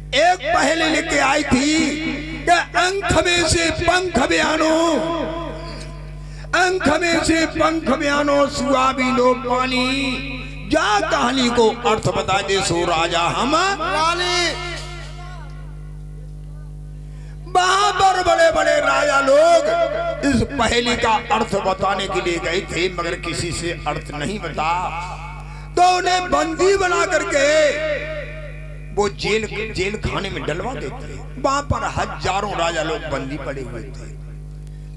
एक पहले लेके आई थी कि अंक में से पंख बयानो, अंक में से पंख बयानो, सुआ भी लो पानी, जा कहानी को अर्थ बता दे सो राजा हम रानी। वहां पर बड़े बड़े राजा लोग इस पहेली का अर्थ बताने के लिए गए थे, मगर किसी से अर्थ नहीं बता, तो उन्हें बंदी बना करके वो जेल खाने में डलवा देते। वहां पर हजारों राजा लोग बंदी पड़े हुए थे।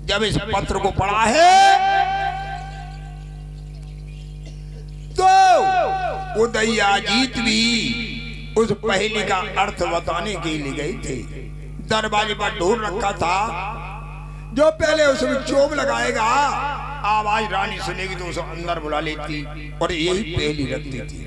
जब इस पत्र को पढ़ा है तो उदयाजीत भी उस पहेली का अर्थ बताने के लिए गए थे। दरवाजे पर ढोल रखा था, जो पहले उसमें चोब लगाएगा, आवाज रानी सुनेगी तो उसे अंदर बुला लेती और यही पहेली रखती थी।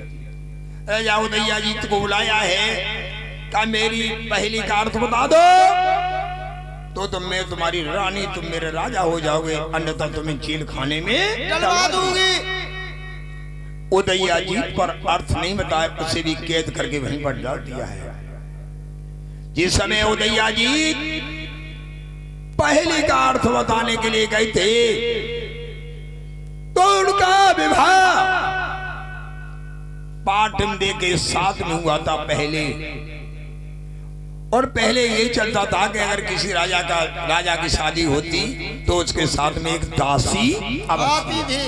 राजा उदयाजीत को बुलाया है, क्या मेरी पहेली का अर्थ बता दो तो मैं तुम्हारी रानी, तुम मेरे राजा हो जाओगे, अन्यथा तुम्हें जेल खाने में डलवा दूंगी। उदयाजीत पर अर्थ नहीं बताया, उसे भी कैद करके वहीं पर डाल दिया है। जिस समय उदयाजीत पहेली का अर्थ बताने के लिए गए थे तो उनका विवाह पाटमदे के साथ में हुआ था पहले। और पहले ये चलता था कि अगर किसी राजा की शादी होती तो उसके साथ में एक दासी आती थी।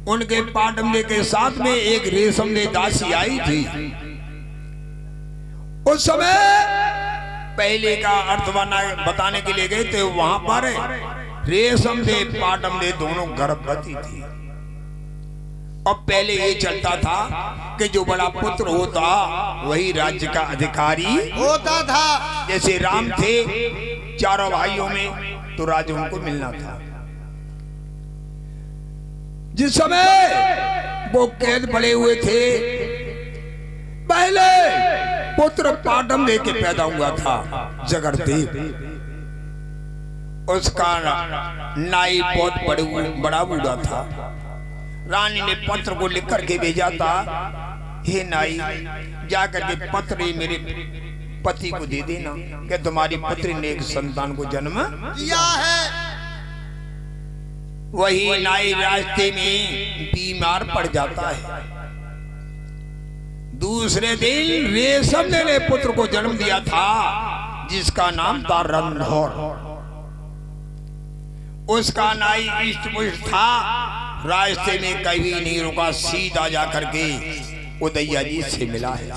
उनके पाटमदे के साथ में एक रेशमदे दासी आई थी। उस समय पहले का अर्थ बताने के लिए गए थे, वहां पर रेशमदे पाटमदे दोनों गर्भवती थी। और पहले ये चलता था कि जो बड़ा पुत्र होता वही राज्य का अधिकारी होता था। जैसे राम थे चारों भाइयों में, तो राज्य उनको मिलना था। जिस समय वो कैद पड़े हुए थे, पहले पुत्र पाटमदे के पैदा हुआ था जगरदेव। उसका नाई बहुत बड़ा बूढ़ा था। रानी ने पत्र को लिख करके भेजा था, हे नाई, जाकर के पत्र मेरे पति को दे देना कि तुम्हारी पुत्री ने एक संतान को जन्म दिया है। वही नाई रास्ते में बीमार पड़ जाता है। दूसरे दिन रेशमदे ने पुत्र को जन्म दिया था, जिसका नाम था रणधौर। उसका नाई इष्टपुष्ट था, रास्ते में कभी नहीं रुका, सीधा जाकर के उदयाजीत से मिला है।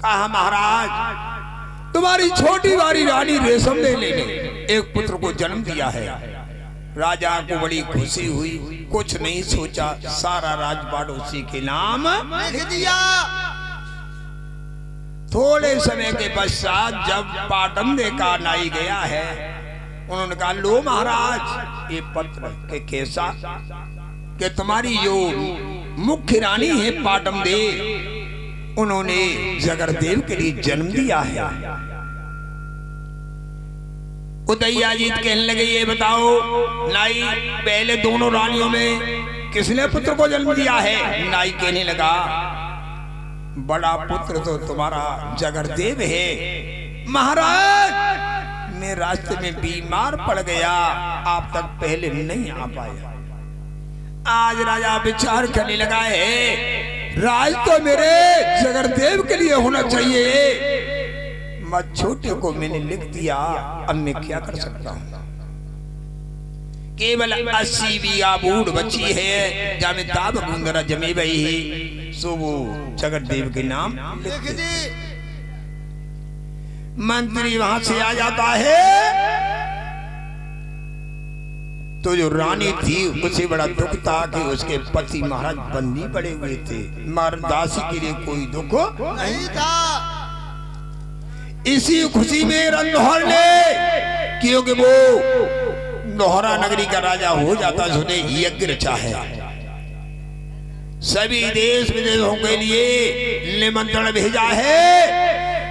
कहा, महाराज तुम्हारी छोटी वाली रानी रेशमदे ने एक पुत्र को जन्म दिया है। राजा को बड़ी खुशी हुई, कुछ नहीं सोचा, सारा राजपाट उसी के नाम लिख दिया। थोड़े समय के पश्चात जब पाटमदे का नाई गया है, उन्होंने कहा, लो महाराज ये पत्र के कैसा कि तुम्हारी जो मुख्य रानी है पाटमदे, उन्होंने जगरदेव के लिए जन्म दिया है। उदयाजीत कहने लगे, ये बताओ नाई, पहले दोनों रानियों में किसने पुत्र को जन्म दिया है? नाई कहने लगा, बड़ा पुत्र तो तुम्हारा जगरदेव है। महाराज मैं रास्ते में बीमार पड़ गया, आप तक पहले नहीं आ पाया। आज राजा विचार करने लगा है, राज तो मेरे जगरदेव के लिए होना चाहिए, मत छोटे को मैंने लिख दिया, अब मैं क्या कर सकता हूं। केवल 80 बीघा बूढ़ बची है, जामे ताब गुंदरा जमे बही, सो वो जगरदेव के नाम लिख दे। मंत्री वहां से आ जाता है, तो जो रानी थी उसे बड़ा दुख था कि उसके पति महाराज बंदी पड़े हुए थे। दासी के लिए कोई दुख नहीं था। इसी खुशी में रणधौर ने, क्योंकि वो नौहरा नगरी का राजा हो जाता, उसने यज्ञ रचा है। सभी देश विदेशों के लिए निमंत्रण भेजा है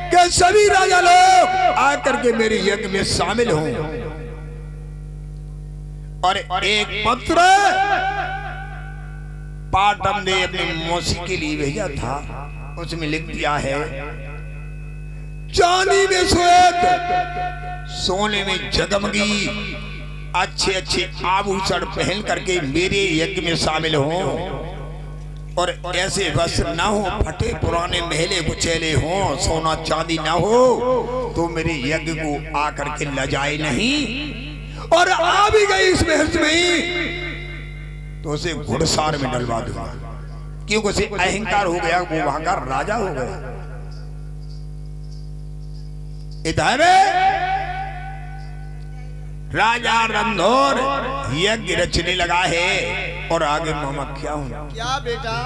कि सभी राजा लोग आकर के मेरे यज्ञ में शामिल हों। और एक पत्र पाटमदे अपनी मौसी के लिए भेजा था उसमें लिख दिया है, चांदी में श्वेत, सोने में जगमगी, अच्छे अच्छे आभूषण पहन करके मेरे यज्ञ में शामिल हो, और ऐसे वस्त्र ना हो, फटे पुराने महले कुचैले हो, सोना चांदी ना हो, तो मेरे यज्ञ को आकर के लजाए नहीं। और आ भी गई इस महल में तो उसे घुड़सार में डलवा दूंगा, क्योंकि उसे अहंकार हो गया, वो वहां का राजा हो गया। इधर राजा रणधोर यज्ञ रचने लगा है, और आगे मामा क्या हूं? क्या बेटा?